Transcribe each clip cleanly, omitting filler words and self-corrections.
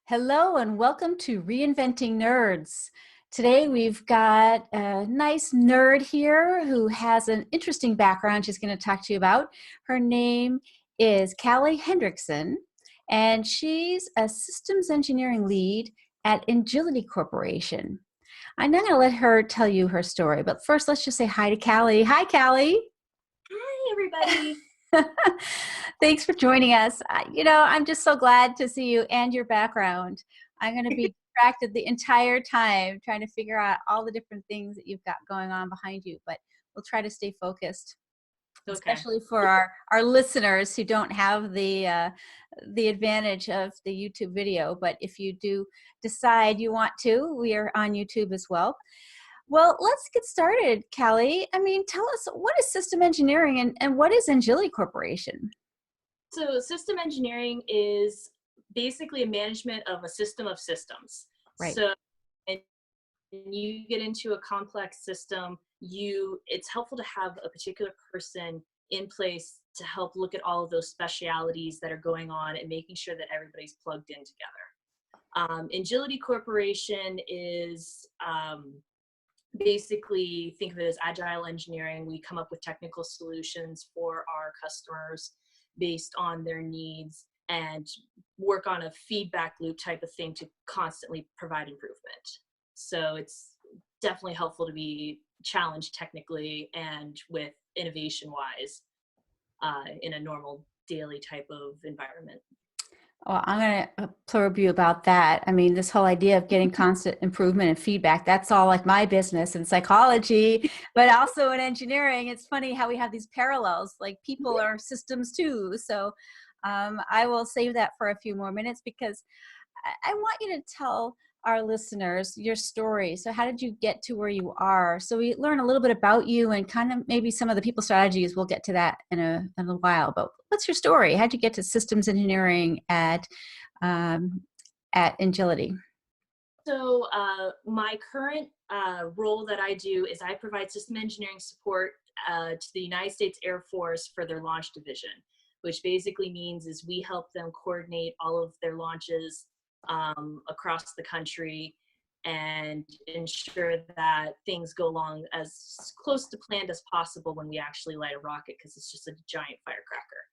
Hello and welcome to Reinventing Nerds. Today we've got a nice nerd here who has an interesting background she's going to talk to you about. Her name is Calie Hendrickson, and she's a systems engineering lead at Engility Corporation. I'm not going to let her tell you her story, but first let's just say hi to Calie. Hi, Calie. Hi, everybody. Thanks for joining us. I'm just so glad to see you and your background. I'm going to be distracted the entire time trying to figure out all the different things that you've got going on behind you, but we'll try to stay focused, Okay. especially for our listeners who don't have the advantage of the YouTube video. But if you do decide you want to, we are on YouTube as well. Well, let's get started, Calie. Tell us, what is system engineering and what is Engility Corporation? So system engineering is basically a management of a system of systems. Right. So when you get into a complex system, it's helpful to have a particular person in place to help look at all of those specialities that are going on and making sure that everybody's plugged in together. Engility Corporation is basically, think of it as agile engineering. We come up with technical solutions for our customers based on their needs and work on a feedback loop type of thing to constantly provide improvement. So it's definitely helpful to be challenged technically and with innovation wise in a normal daily type of environment. Well, I'm going to probe you about that. This whole idea of getting constant improvement and feedback, that's all like my business in psychology, but also in engineering. It's funny how we have these parallels, like people are systems too. So I will save that for a few more minutes because I want you to tell our listeners your story. So how did you get to where you are? So we learn a little bit about you and kind of maybe some of the people strategies. We'll get to that in a while. But what's your story? How'd you get to systems engineering at Engility? So my current role that I do is I provide system engineering support to the United States Air Force for their launch division, which basically means is we help them coordinate all of their launches across the country and ensure that things go along as close to planned as possible when we actually light a rocket, because it's just a giant firecracker.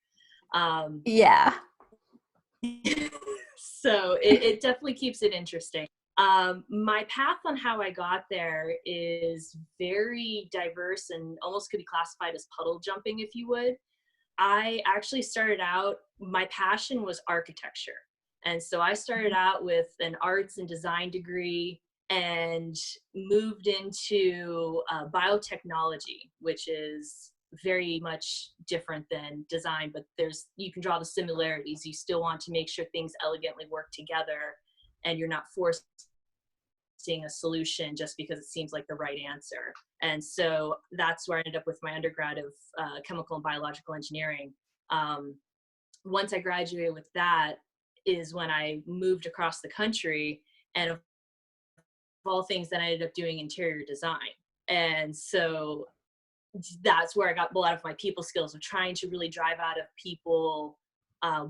Yeah. So it definitely keeps it interesting. My path on how I got there is very diverse and almost could be classified as puddle jumping, if you would. I actually started out, my passion was architecture. And so I started out with an arts and design degree and moved into biotechnology, which is very much different than design, but you can draw the similarities. You still want to make sure things elegantly work together and you're not forcing a solution just because it seems like the right answer. And so that's where I ended up with my undergrad of chemical and biological engineering. Once I graduated with that is when I moved across the country, and of all things, then I ended up doing interior design. And so that's where I got a lot of my people skills of trying to really drive out of people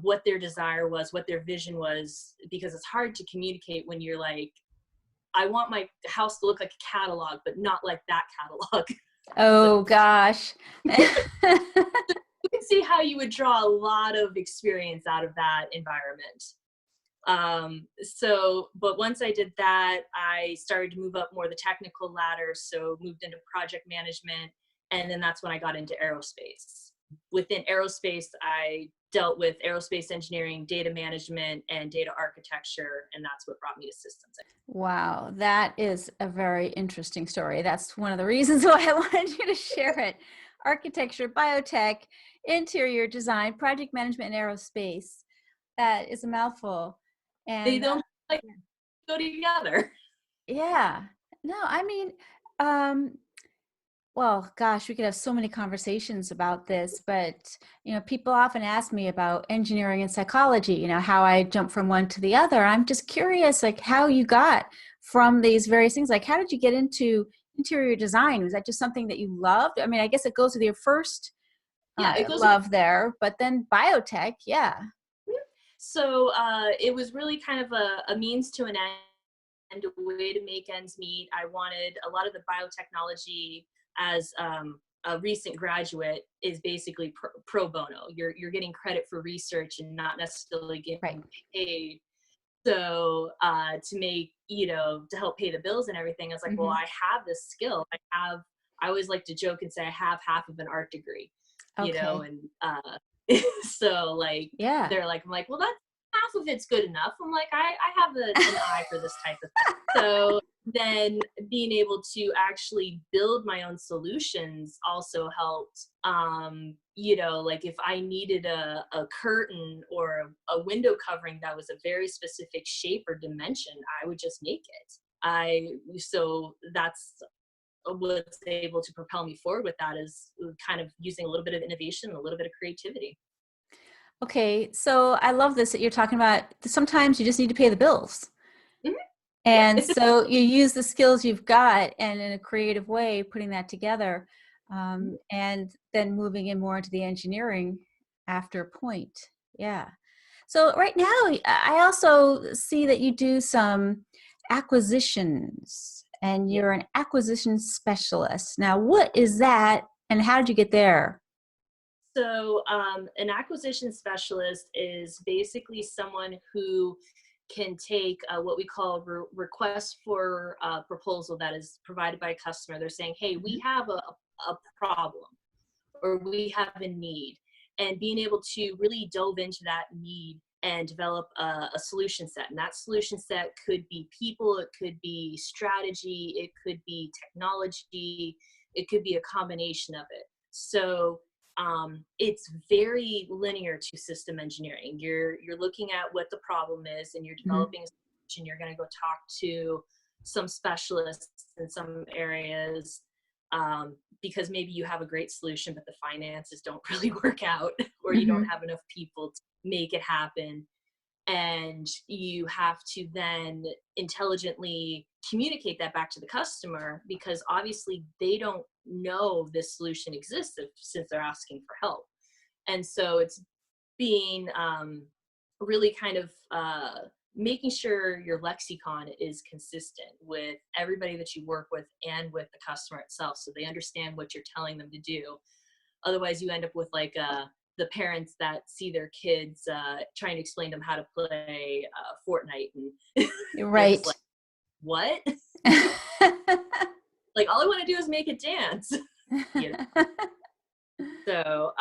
what their desire was, what their vision was, because it's hard to communicate when you're like, I want my house to look like a catalog, but not like that catalog. Oh, gosh. You can see how you would draw a lot of experience out of that environment. But once I did that, I started to move up more the technical ladder. So moved into project management. And then that's when I got into aerospace. Within aerospace, I dealt with aerospace engineering, data management, and data architecture. And that's what brought me to systems. Wow, that is a very interesting story. That's one of the reasons why I wanted you to share it. Architecture, biotech, interior design, project management, and aerospace. That is a mouthful. And they don't go together. Yeah. No, well, gosh, we could have so many conversations about this, but, people often ask me about engineering and psychology, how I jump from one to the other. I'm just curious, like, how you got from these various things. Like, how did you get into interior design? Was that just something that you loved? I guess it goes with your first Yeah, it goes love there, but then biotech, yeah. So it was really kind of a means to an end, a way to make ends meet. I wanted a lot of the biotechnology as a recent graduate is basically pro bono. You're getting credit for research and not necessarily Right. getting paid. So to make, to help pay the bills and everything, I was like, well, Hmm. I have this skill. I always like to joke and say I have half of an art degree, Okay. and so like, Yeah. I'm like, well, that's half of it's good enough. I'm like, I have an eye for this type of thing. So then being able to actually build my own solutions also helped. Like if I needed a curtain or a window covering that was a very specific shape or dimension, I would just make it. So that's what's able to propel me forward with that, is kind of using a little bit of innovation, a little bit of creativity. Okay. So I love this that you're talking about. Sometimes you just need to pay the bills. Mhm. And Yep. so you use the skills you've got and in a creative way, putting that together, and then moving in more into the engineering after a point. Yeah. So right now, I also see that you do some acquisitions and Yep. you're an acquisition specialist. Now, what is that and how did you get there? So, an acquisition specialist is basically someone who can take what we call request for proposal that is provided by a customer. They're saying, hey, we Mhm. have a problem or we have a need. And being able to really delve into that need and develop a solution set. And that solution set could be people, it could be strategy, it could be technology, it could be a combination of it. So it's very linear to system engineering. You're looking at what the problem is, and you're Mhm. developing a solution. You're going to go talk to some specialists in some areas, because maybe you have a great solution, but the finances don't really work out, or you don't Mhm. have enough people to make it happen. And you have to then intelligently communicate that back to the customer, because obviously they don't know this solution exists since they're asking for help. And so it's being really kind of making sure your lexicon is consistent with everybody that you work with and with the customer itself, so they understand what you're telling them to do. Otherwise you end up with like the parents that see their kids trying to explain to them how to play Fortnite, and You're they're just right. like, what? Like, all I want to do is make it dance. you know so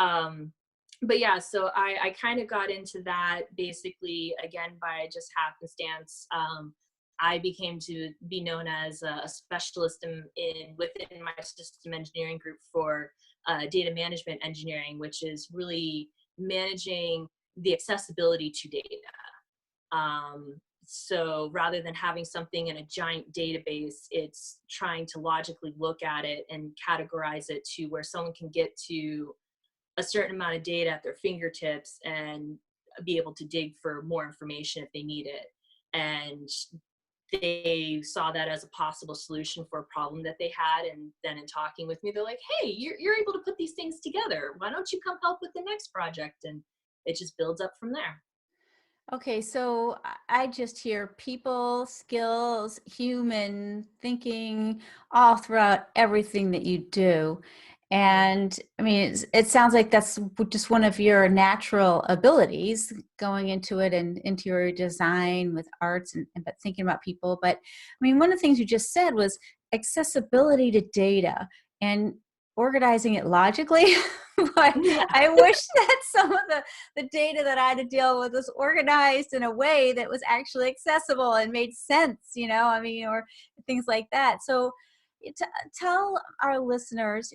but yeah, so I kind of got into that basically again by just happenstance. I became to be known as a specialist within my system engineering group for data management engineering, which is really managing the accessibility to data. So rather than having something in a giant database, it's trying to logically look at it and categorize it to where someone can get to a certain amount of data at their fingertips and be able to dig for more information if they need it. And they saw that as a possible solution for a problem that they had. And then in talking with me, they're like, hey, you're able to put these things together. Why don't you come help with the next project? And it just builds up from there. Okay, so I just hear people, skills, human thinking all throughout everything that you do. And I mean, it sounds like that's just one of your natural abilities going into it and into your design with arts and but thinking about people. But I mean, one of the things you just said was accessibility to data and organizing it logically. But Yeah. I wish that some of the data that I had to deal with was organized in a way that was actually accessible and made sense, I mean, or things like that. So tell our listeners,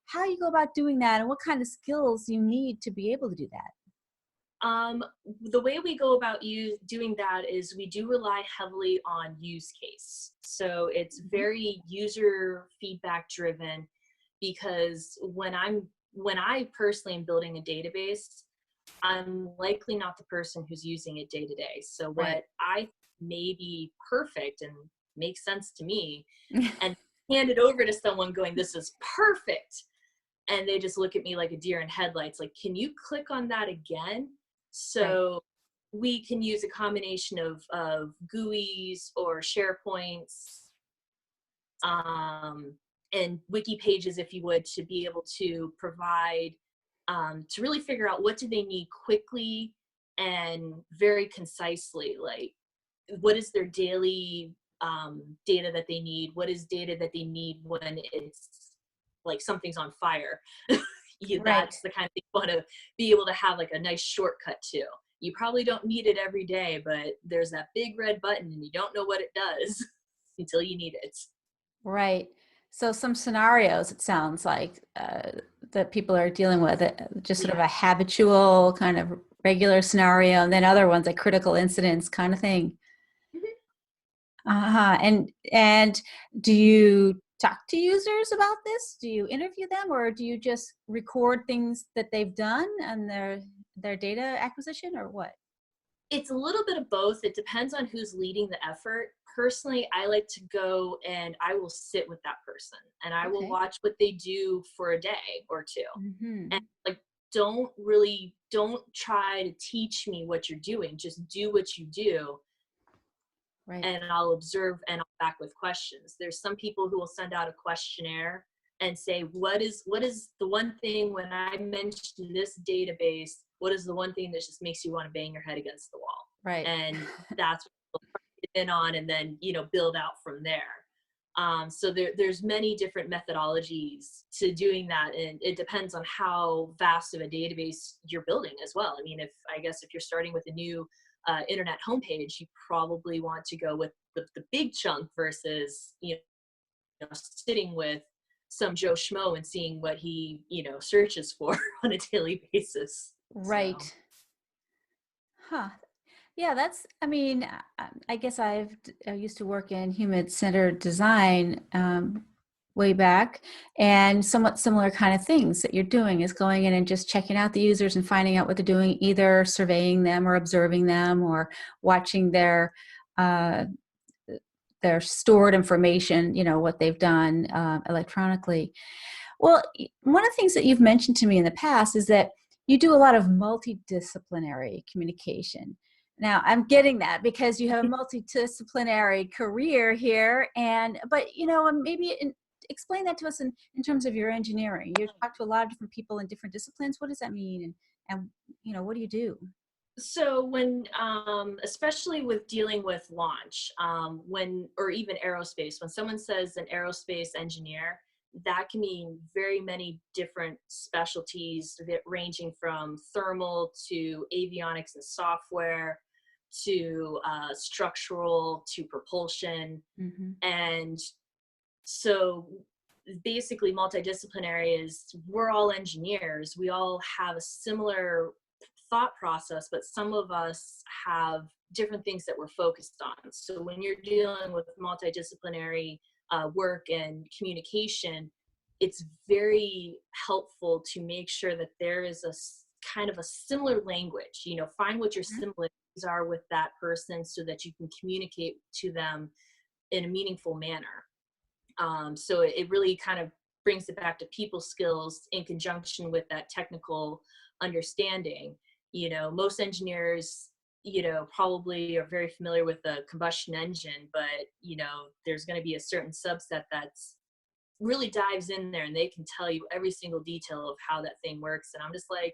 how you go about doing that and what kind of skills you need to be able to do that. Um, the way we go about doing that is we do rely heavily on use case. So it's Mhm. very user feedback driven, because when I personally am building a database, I'm likely not the person who's using it day to day. So Right. what I may be perfect and makes sense to me, and hand it over to someone going, this is perfect, and they just look at me like a deer in headlights, like, can you click on that again? Right. So we can use a combination of GUIs or SharePoints, and wiki pages, if you would, to be able to provide, to really figure out what do they need quickly and very concisely. Like, what is their daily data that they need? What is data that they need when it's like something's on fire? Right. That's the kind of thing you want to be able to have like a nice shortcut to. You probably don't need it every day, but there's that big red button and you don't know what it does until you need it. Right. So some scenarios, it sounds like, that people are dealing with, just sort of Yeah. a habitual kind of regular scenario, and then other ones like critical incidents kind of thing. Mhm. Uh-huh. And do you talk to users about this? Do you interview them, or do you just record things that they've done and their data acquisition, or what? It's a little bit of both. It depends on who's leading the effort. Personally, I like to go and I will sit with that person and I will Okay. watch what they do for a day or two. And Hmm. like, don't try to teach me what you're doing. Just do what you do, Right. and I'll observe and I'll back with questions. There's some people who will send out a questionnaire and say, what is the one thing when I mention this database, what is the one thing that just makes you want to bang your head against the wall? Right. And that's what we'll get in on, and then build out from there. So there's many different methodologies to doing that, and it depends on how vast of a database you're building as well. I mean, if you're starting with a new internet homepage, you probably want to go with the big chunk versus sitting with some Joe Schmo and seeing what he searches for on a daily basis. So Right. Huh. Yeah, I mean, I guess I used to work in human-centered design, way back, and somewhat similar kind of things that you're doing is going in and just checking out the users and finding out what they're doing, either surveying them or observing them or watching uh, their stored information, what they've done electronically. Well, one of the things that you've mentioned to me in the past is that you do a lot of multidisciplinary communication. Now, I'm getting that because you have a multidisciplinary career here, but maybe explain that to us in terms of your engineering. You talk to a lot of different people in different disciplines. What does that mean, and what do you do? So when, especially with dealing with launch, or even aerospace, when someone says an aerospace engineer, that can mean very many different specialties ranging from thermal to avionics and software to structural to propulsion. Hmm. And so basically multidisciplinary is we're all engineers. We all have a similar thought process, but some of us have different things that we're focused on. So when you're dealing with multidisciplinary work and communication, it's very helpful to make sure that there is kind of a similar language. Find what your similarities are with that person so that you can communicate to them in a meaningful manner. So it really kind of brings it back to people skills in conjunction with that technical understanding. Most engineers, probably are very familiar with the combustion engine, but, there's going to be a certain subset that's really dives in there and they can tell you every single detail of how that thing works. And I'm just like,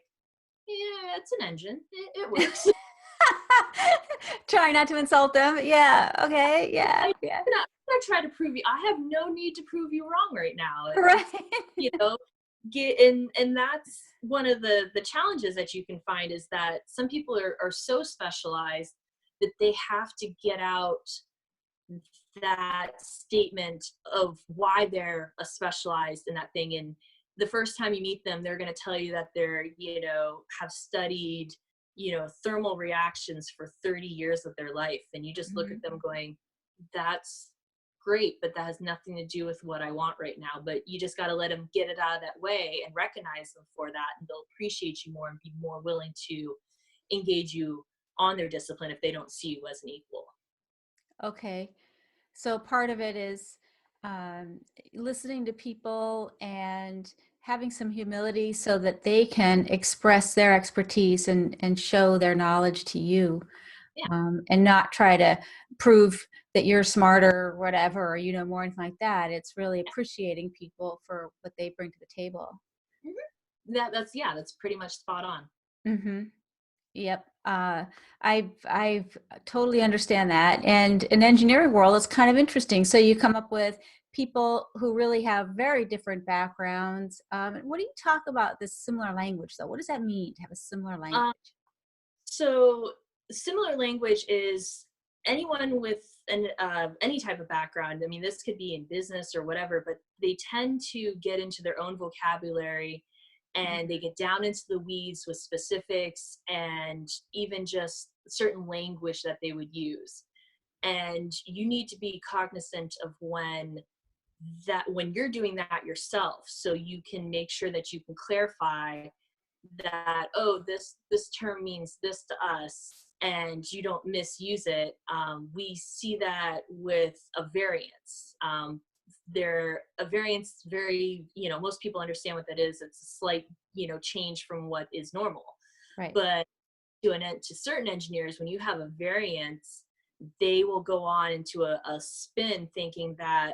yeah, it's an engine. It works. Try not to insult them. Yeah. Okay. Yeah. I'm Yeah. not trying to prove you. I have no need to prove you wrong right now. Right. You know, and that's one of the challenges that you can find is that some people are so specialized that they have to get out that statement of why they're a specialized in that thing. And the first time you meet them, they're going to tell you that they're, have studied, thermal reactions for 30 years of their life. And you just look at Mhm. them going, that's great, but that has nothing to do with what I want right now. But you just got to let them get it out of that way and recognize them for that. And they'll appreciate you more and be more willing to engage you on their discipline if they don't see you as an equal. Okay. So part of it is, um, listening to people and having some humility so that they can express their expertise and show their knowledge to you, Yeah. and not try to prove that you're smarter or whatever, or you know more, anything like that. It's really appreciating people for what they bring to the table. That's pretty much spot on. Mm-hmm. Yep. I've totally understand that. And in engineering world, it's kind of interesting. So you come up with people who really have very different backgrounds. What do you talk about this similar language though? What does that mean to have a similar language? So similar language is anyone with any type of background. I mean, this could be in business or whatever, but they tend to get into their own vocabulary and they get down into the weeds with specifics and even just certain language that they would use. And you need to be cognizant of when you're doing that yourself, so you can make sure that you can clarify that, oh, this term means this to us, and you don't misuse it. We see that with a variance. A variance, very, most people understand what that is. It's a slight, change from what is normal. Right. But to certain engineers, when you have a variance, they will go on into a spin thinking that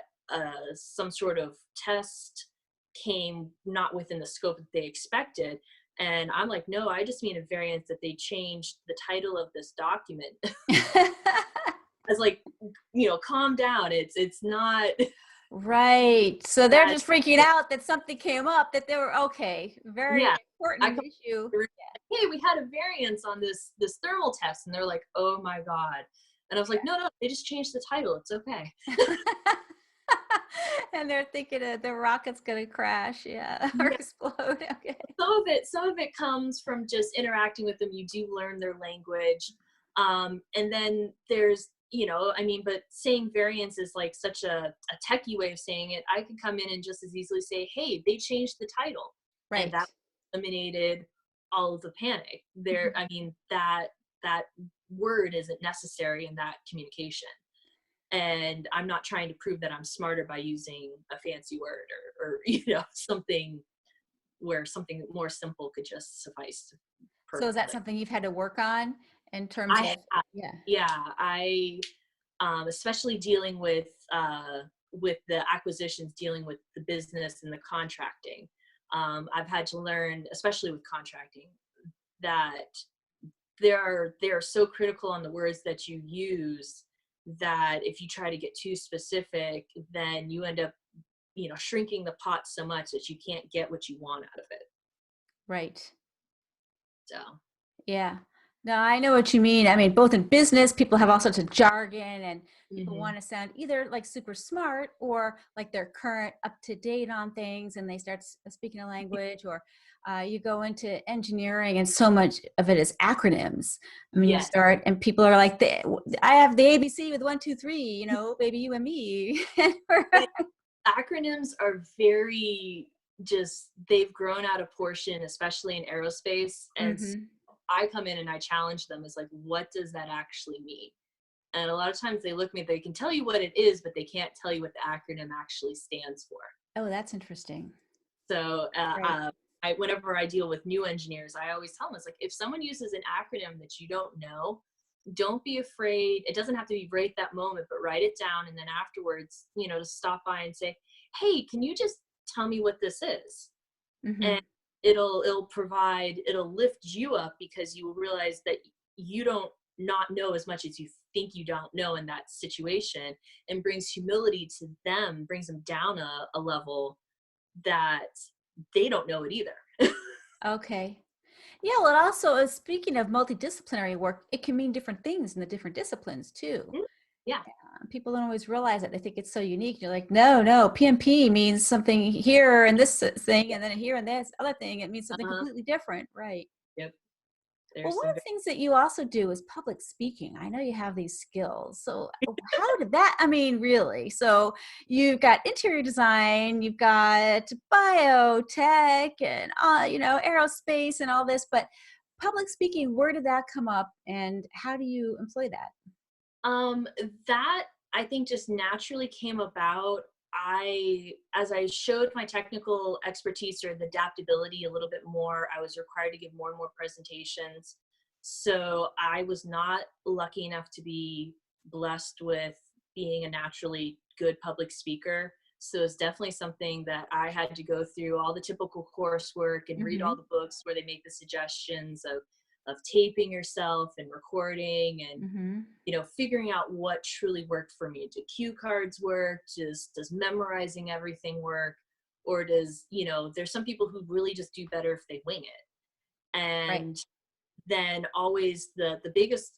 some sort of test came not within the scope that they expected. And I'm like, no, I just mean a variance that they changed the title of this document. I was like, calm down. It's not. Right. So they're just freaking out that something came up that they were okay. Very important issue. Hey, we had a variance on this thermal test, and they're like, oh my God. And I was like, no, they just changed the title. It's okay. And they're thinking the rocket's going to crash, or explode. Okay. Some of it comes from just interacting with them. You do learn their language. And then there's, but saying variance is like such a techie way of saying it. I could come in and just as easily say, hey, they changed the title. Right. And that eliminated all of the panic there. I mean, that word isn't necessary in that communication. And I'm not trying to prove that I'm smarter by using a fancy word or something where something more simple could just suffice. So is that something you've had to work on in terms of? I especially dealing with the acquisitions, dealing with the business and the contracting. I've had to learn, especially with contracting, that they are so critical on the words that you use that if you try to get too specific, then you end up, shrinking the pot so much that you can't get what you want out of it. Right. So. Yeah. No, I know what you mean. I mean, both in business, people have all sorts of jargon and people want to sound either like super smart or like they're current, up to date on things, and they start speaking a language, or you go into engineering and so much of it is acronyms. I mean, you start and people are like, I have the ABC with 1, 2, 3, baby, you and me. Acronyms are very they've grown out of proportion, especially in aerospace. And so I come in and I challenge them as like, what does that actually mean? And a lot of times they look at me, they can tell you what it is, but they can't tell you what the acronym actually stands for. Oh, that's interesting. So whenever I deal with new engineers, I always tell them, it's like, if someone uses an acronym that you don't know, don't be afraid. It doesn't have to be right that moment, but write it down. And then afterwards, to stop by and say, hey, can you just tell me what this is? And it'll lift you up, because you will realize that you don't not know as much as you think you don't know in that situation, and brings humility to them, brings them down a level that they don't know it either. Okay. Yeah, well, it also, speaking of multidisciplinary work, it can mean different things in the different disciplines too. Yeah. People don't always realize it. They think it's so unique. You're like, no, PMP means something here and this thing, and then here and this other thing, it means something completely different. Right. Yep. Well, one of the things that you also do is public speaking. I know you have these skills. So how did that, really? So you've got interior design, you've got biotech and, aerospace and all this, but public speaking, where did that come up and how do you employ that? That I think just naturally came about as I showed my technical expertise or the adaptability a little bit more, I was required to give more and more presentations. So I was not lucky enough to be blessed with being a naturally good public speaker. So it's definitely something that I had to go through all the typical coursework and read all Mm-hmm. the books where they make the suggestions of taping yourself and recording and, Mm-hmm. figuring out what truly worked for me. Do cue cards work? Does memorizing everything work? Or there's some people who really just do better if they wing it. Right. And then always the biggest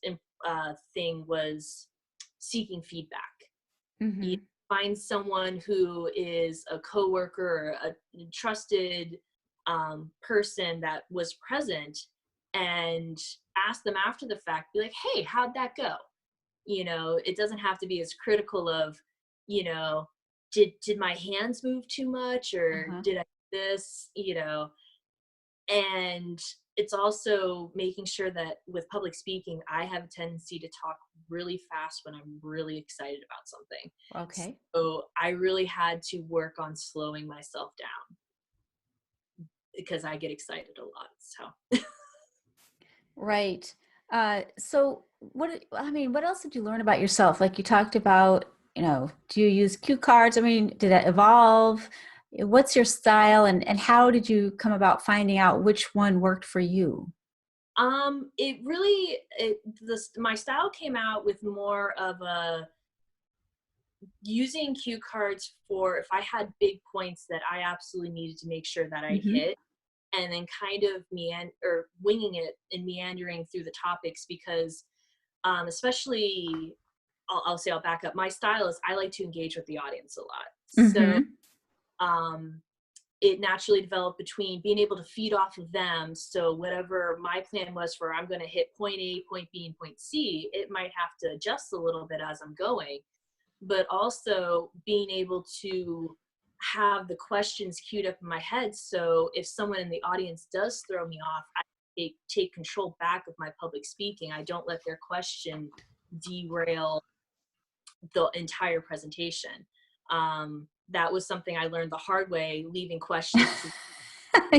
thing was seeking feedback. You Mm-hmm. find someone who is a coworker or a trusted person that was present and ask them after the fact, be like, hey, how'd that go? It doesn't have to be as critical of, you know, did my hands move too much or Uh-huh. did I do this. And it's also making sure that with public speaking, I have a tendency to talk really fast when I'm really excited about something. Okay. So I really had to work on slowing myself down because I get excited a lot. So Right. So what else did you learn about yourself? Like you talked about, do you use cue cards? I mean, did that evolve? What's your style and how did you come about finding out which one worked for you? my style came out with more of a using cue cards for if I had big points that I absolutely needed to make sure that I Mm-hmm. hit, and then kind of winging it and meandering through the topics because, especially, I'll back up. My style is I like to engage with the audience a lot, so Mm-hmm. um, it naturally developed between being able to feed off of them. So whatever my plan was for I'm going to hit point A, point B, and point C, it might have to adjust a little bit as I'm going, but also being able to have the questions queued up in my head. So if someone in the audience does throw me off, I take control back of my public speaking. I don't let their question derail the entire presentation. That was something I learned the hard way, leaving questions to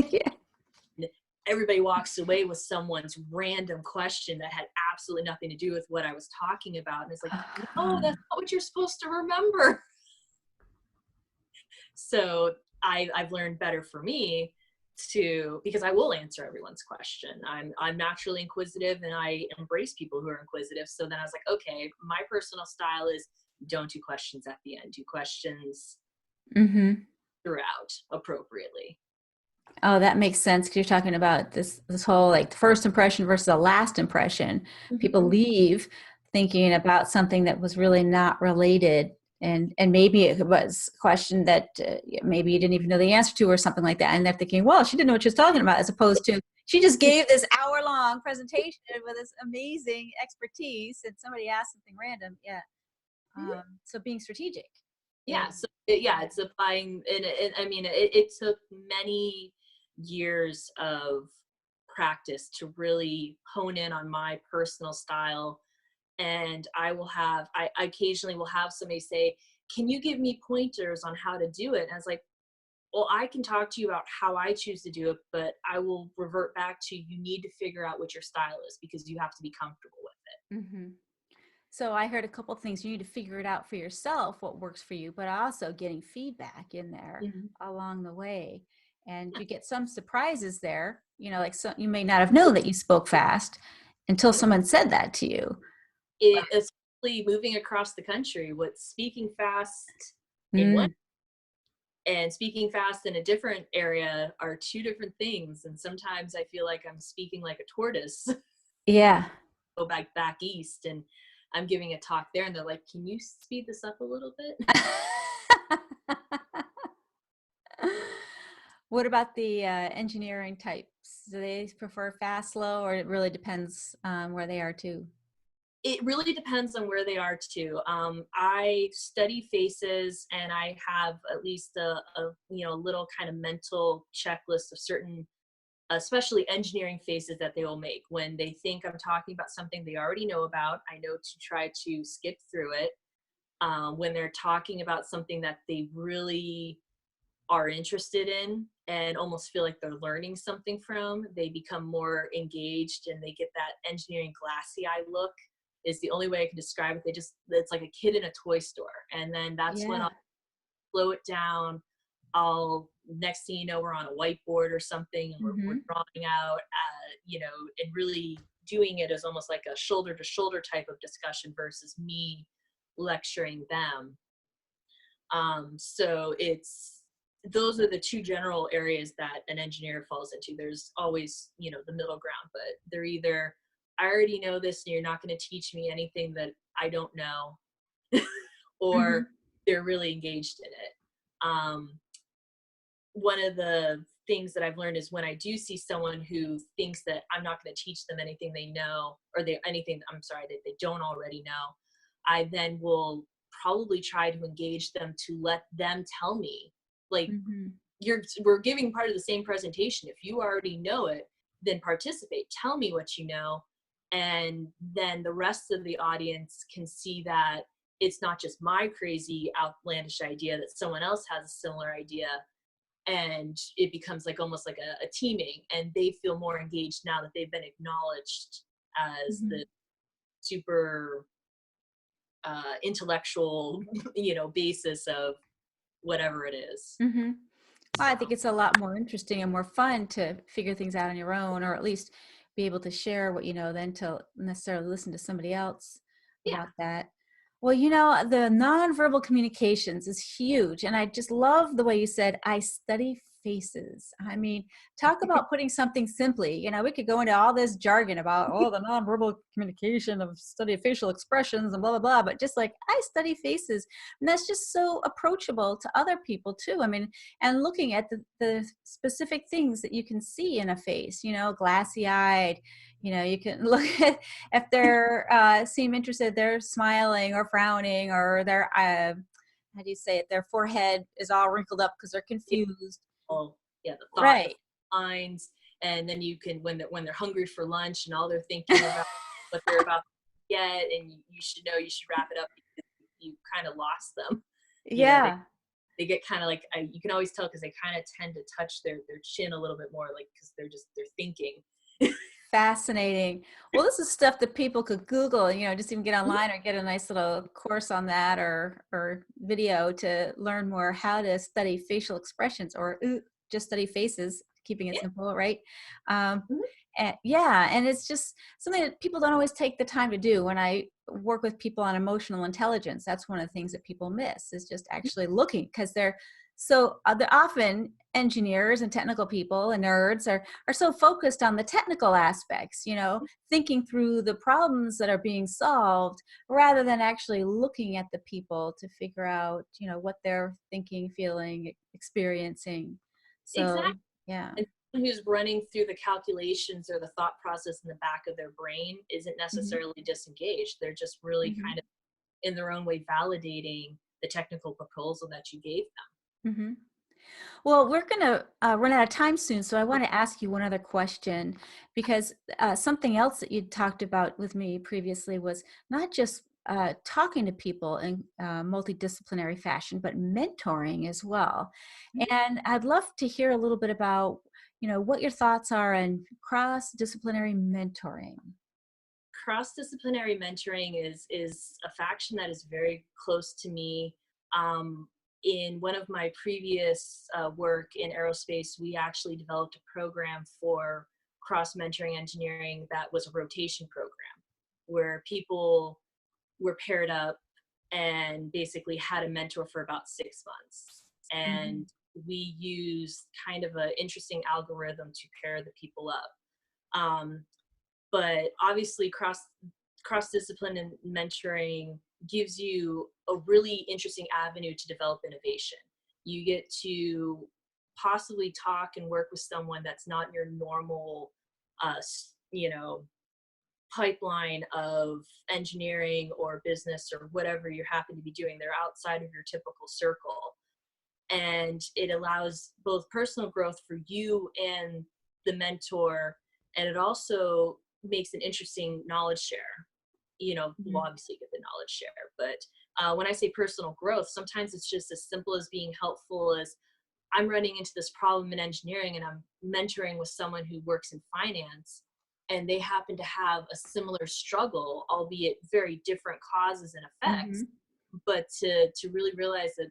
Yeah. everybody walks away with someone's random question that had absolutely nothing to do with what I was talking about. And it's like, no, that's not what you're supposed to remember. So I've learned better for me because I will answer everyone's question. I'm naturally inquisitive and I embrace people who are inquisitive. So then I was like, okay, my personal style is don't do questions at the end, do questions Mm-hmm. throughout appropriately. Oh, that makes sense. 'Cause you're talking about this whole like first impression versus the last impression. People Mhm. leave thinking about something that was really not related, and maybe it was a question that maybe you didn't even know the answer to, or something like that. And they're thinking, well, she didn't know what she was talking about, as opposed to she just gave this hour-long presentation with this amazing expertise, and somebody asked something random. Yeah. So being strategic. Yeah, And so it's applying, and I mean, it took many years of practice to really hone in on my personal style. And I occasionally will have somebody say, can you give me pointers on how to do it? And I was like, well, I can talk to you about how I choose to do it, but I will revert back to you need to figure out what your style is because you have to be comfortable with mhm. So I heard a couple of things. You need to figure it out for yourself, what works for you, but also getting feedback in there it. along the way. And you get some surprises there, like so you may not have known that you spoke fast until Yep. someone said that to you. Especially moving across the country, what speaking fast in one Mm, and speaking fast in a different area are two different things. And sometimes I feel like I'm speaking like a tortoise. yeah. Go back east, and I'm giving a talk there, and they're like, "Can you speed this up a little bit?" What about the engineering types? Do they prefer fast, slow, or it really depends where they are too? It really depends on where they are too. I study faces, and I have at least a little kind of mental checklist of certain, especially engineering faces that they will make when they think I'm talking about something they already know about. I know to try to skip through it. when they're talking about something that they really are interested in and almost feel like they're learning something from, they become more engaged and they get that engineering glassy eye look is the only way I can describe it. It's like a kid in a toy store. And then that's when I'll Yeah. slow it down. Next thing you know, we're on a whiteboard or something and we're drawing out, and really doing it as almost like a shoulder to shoulder type of discussion versus me lecturing them. So those are the two general areas that an engineer falls into. There's always, the middle ground, but they're either, I already know this and you're not going to teach me anything that I don't know, or they're really engaged in it. One of the things that I've learned is when I do see someone who thinks that I'm not going to teach them anything they know, or that they don't already know, I then will probably try to engage them to let them tell me, like, we're giving part of the same presentation. If you already know it, then participate. Tell me what you know. And then the rest of the audience can see that it's not just my crazy outlandish idea, that someone else has a similar idea. And it becomes like almost like a teaming, and they feel more engaged now that they've been acknowledged as the super intellectual, basis of whatever it is. Well, I think it's a lot more interesting and more fun to figure things out on your own, or at least be able to share what you know than to necessarily listen to somebody else about that. Well, the nonverbal communications is huge. And I just love the way you said, I study faces. I mean, talk about putting something simply. We could go into all this jargon about, the nonverbal communication of study of facial expressions and blah, blah, blah. But just like, I study faces. And that's just so approachable to other people too. I mean, and looking at the specific things that you can see in a face, glassy eyed, you can look at if they're seem interested, they're smiling or frowning, or their how do you say it? Their forehead is all wrinkled up because they're confused. Oh, yeah, the thought, Right. the lines, and then you can when they're hungry for lunch and all they're thinking about what they're about to get, and you should wrap it up because you kind of lost them. Yeah. They get kind of like, you can always tell because they kind of tend to touch their chin a little bit more, like because they're thinking. Fascinating. Well, this is stuff that people could Google, just even get online or get a nice little course on that or video to learn more how to study facial expressions, or just study faces, keeping it simple, right? And it's just something that people don't always take the time to do. When I work with people on emotional intelligence, that's one of the things that people miss, is just actually looking, because they're often engineers and technical people and nerds are so focused on the technical aspects, thinking through the problems that are being solved, rather than actually looking at the people to figure out, what they're thinking, feeling, experiencing. So, exactly. yeah. And someone who's running through the calculations or the thought process in the back of their brain isn't necessarily disengaged. They're just really kind of in their own way validating the technical proposal that you gave them. Well, we're going to run out of time soon, so I want to ask you one other question, because something else that you talked about with me previously was not just talking to people in multidisciplinary fashion, but mentoring as well. And I'd love to hear a little bit about, what your thoughts are on cross-disciplinary mentoring. Cross-disciplinary mentoring is a faction that is very close to me. In one of my previous work in aerospace, we actually developed a program for cross-mentoring engineering that was a rotation program where people were paired up and basically had a mentor for about 6 months. And we used kind of an interesting algorithm to pair the people up. But obviously cross-discipline and mentoring gives you a really interesting avenue to develop innovation. You get to possibly talk and work with someone that's not your normal, pipeline of engineering or business or whatever you happen to be doing. They're outside of your typical circle. And it allows both personal growth for you and the mentor. And it also makes an interesting knowledge share. We'll obviously get the knowledge share, but When I say personal growth, sometimes it's just as simple as being helpful as I'm running into this problem in engineering and I'm mentoring with someone who works in finance, and they happen to have a similar struggle, albeit very different causes and effects. Mm-hmm. But to really realize that,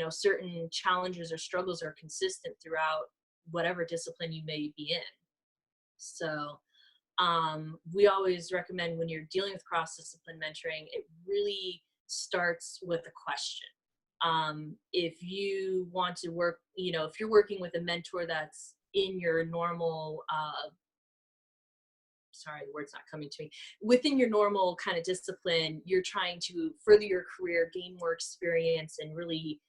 certain challenges or struggles are consistent throughout whatever discipline you may be in. So we always recommend when you're dealing with cross-discipline mentoring, it really starts with a question. If you want to work, if you're working with a mentor that's in your normal, sorry, the word's not coming to me, within your normal kind of discipline, you're trying to further your career, gain more experience, and really,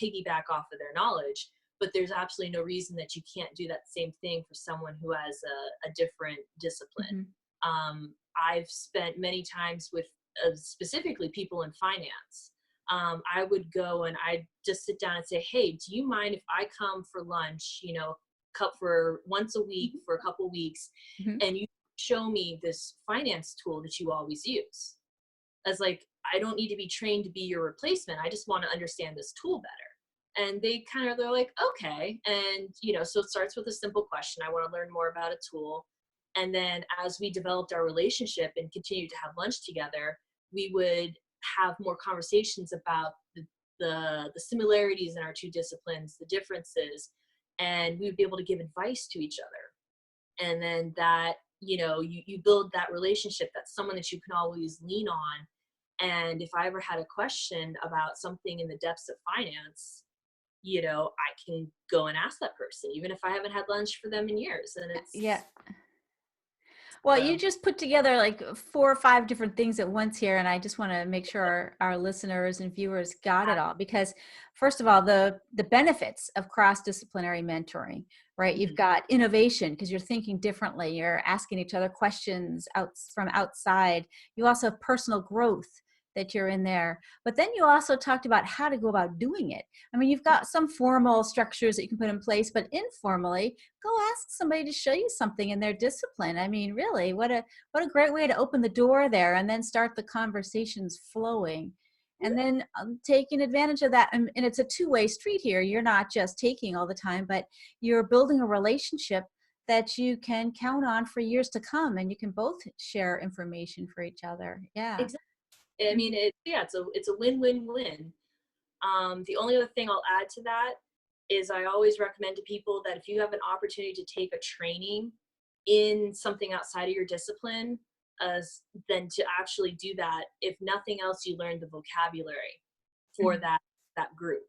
piggyback off of their knowledge. But there's absolutely no reason that you can't do that same thing for someone who has a different discipline. I've spent many times with specifically people in finance. I would go and I'd just sit down and say, hey, do you mind if I come for lunch, for once a week for a couple weeks, Mm-hmm. and you show me this finance tool that you always use? As like, I don't need to be trained to be your replacement. I just want to understand this tool better. And they're like, okay. And, so it starts with a simple question. I want to learn more about a tool. And then as we developed our relationship and continued to have lunch together, we would have more conversations about the similarities in our two disciplines, the differences, and we would be able to give advice to each other. And then that, you build that relationship, that's someone that you can always lean on. And if I ever had a question about something in the depths of finance, I can go and ask that person, even if I haven't had lunch for them in years. And it's, Yeah. Well, you just put together like 4 or 5 different things at once here, and I just want to make sure our listeners and viewers got it all. Because first of all, the benefits of cross-disciplinary mentoring, right? You've got innovation because you're thinking differently. You're asking each other questions from outside. You also have personal growth that you're in there. But then you also talked about how to go about doing it. I mean, you've got some formal structures that you can put in place, but informally, go ask somebody to show you something in their discipline. I mean, really, what a great way to open the door there and then start the conversations flowing. And then taking advantage of that. And it's a two-way street here. You're not just taking all the time, but you're building a relationship that you can count on for years to come, and you can both share information for each other. Yeah. exactly. I mean, it's a win-win-win. The only other thing I'll add to that is I always recommend to people that if you have an opportunity to take a training in something outside of your discipline, then to actually do that. If nothing else, you learn the vocabulary for that group.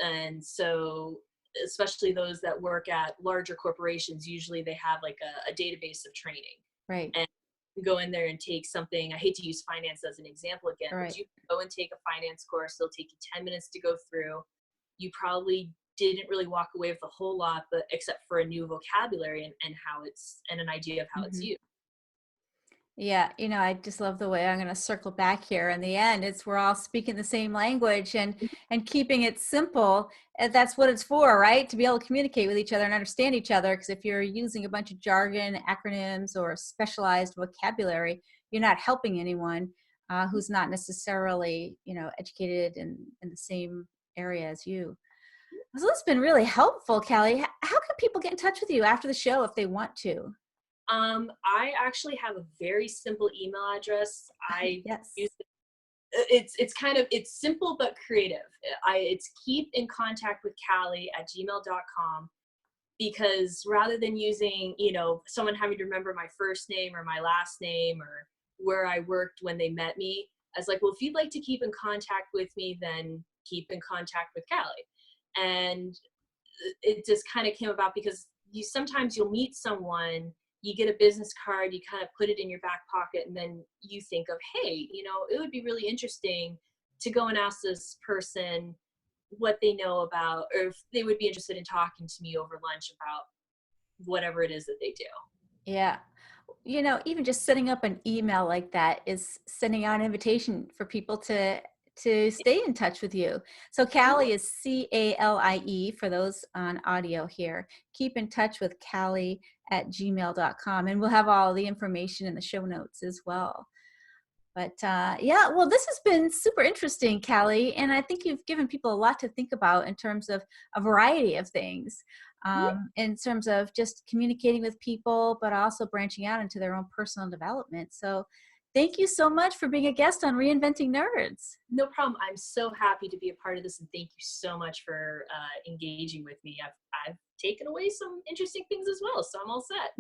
And so, especially those that work at larger corporations, usually they have like a database of training. Right. And go in there and take something. I hate to use finance as an example again, Right. but you go and take a finance course. It'll take you 10 minutes to go through. You probably didn't really walk away with a whole lot, but except for a new vocabulary and how and an idea of how it's used. Yeah, I just love the way, I'm going to circle back here. In the end, it's we're all speaking the same language and keeping it simple. And that's what it's for, right? To be able to communicate with each other and understand each other. Because if you're using a bunch of jargon, acronyms, or specialized vocabulary, you're not helping anyone who's not necessarily, educated in the same area as you. So it's been really helpful, Calie. How can people get in touch with you after the show if they want to? I actually have a very simple email address. I Yes. use it's simple but creative. It's keepincontactwithcalie@gmail.com, because rather than using, someone having to remember my first name or my last name or where I worked when they met me, I was like, well, if you'd like to keep in contact with me, then keep in contact with Calie. And it just kind of came about because sometimes you'll meet someone, you get a business card, you kind of put it in your back pocket, and then you think of, hey, it would be really interesting to go and ask this person what they know about, or if they would be interested in talking to me over lunch about whatever it is that they do. Yeah. Even just setting up an email like that is sending out an invitation for people to stay in touch with you. So Calie is Calie for those on audio here. Keep in touch with Calie@gmail.com, and we'll have all the information in the show notes as well. But yeah, well, this has been super interesting, Calie, and I think you've given people a lot to think about in terms of a variety of things, Yeah. in terms of just communicating with people, but also branching out into their own personal development. So thank you so much for being a guest on Reinventing Nerds. No problem. I'm so happy to be a part of this, and thank you so much for engaging with me. I've taken away some interesting things as well, so I'm all set.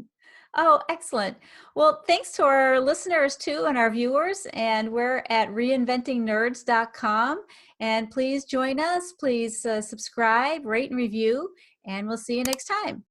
Oh, excellent. Well, thanks to our listeners too and our viewers. And we're at reinventingnerds.com. And please join us. Please subscribe, rate, and review. And we'll see you next time.